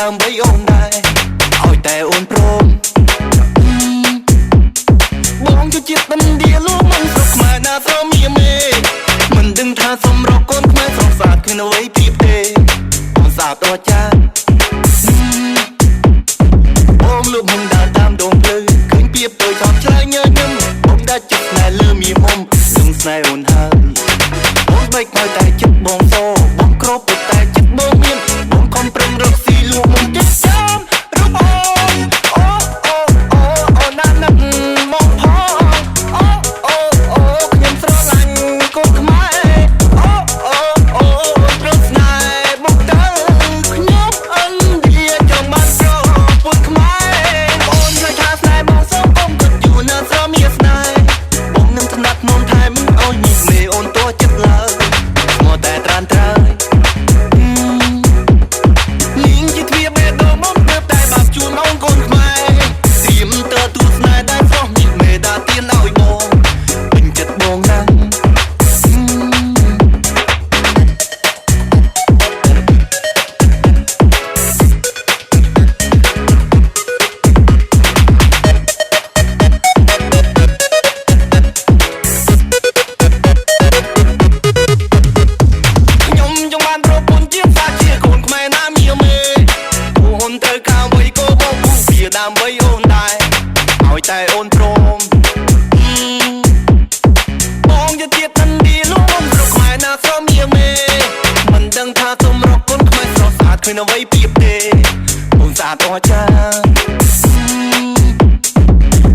ដើម្បីអូនដែរឲ្យតែអូនព្រមបងជួយជាតិមិនឌីលោកមិនស្រុកខ្មែរណាស្រមៀមេមិនដឹងថាសម្រកកូនខ្មែរស្រស់ស្អាតគ្មានអ្វីពីទេអូនស្អាតអស្ចារ្យបងលុបហងដើរតាមដងភ្លៅឃើញពីពើចោលឆ្លើយញញឹមបងដាច់ចិត្តស្នេហ៍លើមៀមុំនឹងស្នេហ៍អូនហើយបងបែកមកតែចិត្តបងសបងគ្របតែចិត្តបងមានបងខំប្រឹងរកស៊ីលួមុំចិត្តចាំរូបអូអូណាស់ណាស់មកផងអូខ្ញុំស្រឡាញ់កូនខ្មែរអូព្រឹកស្នេហ៍មកទៅខ្ញុំអិនឌីចង់បានស្រពុនខ្មែរអូនខ្លាចថាស្នេហ៍បងសូមបងគិតយូរណាស់ស្រមៀស្នេហ៍បងនឹងថ្នាក់មុនថែមិនអោយញីមេអូនតួចិត្តឡើយមកតែត្រានត្រើយនាងជាទ្វារបេះដូងមកទៅតែបាបជួនអូនកូនខ្មែរត្រៀមទៅទូស្នេហ៍ដែលស្រស់ញីមេដាទៀនឲ្យបងពេញចិត្តបងណាស់ដើម្បីអូនដែរឲ្យតែអូនព្រមបងយកទៀតតាន់ឌីលោកមិនស្រុកខ្មែរណាស្រមៀមេមិនដឹងថាសម្រកកូនខ្មែរស្រស់ស្អាតគ្មានអ្វីពីទេអូនស្អាតអស្ចារ្យ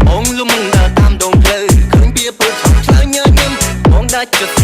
បងលំដើរតាមដងផ្លូវឃើញពីពើឆោតឆ្លើយញញឹមបងដាច់ចិត្ត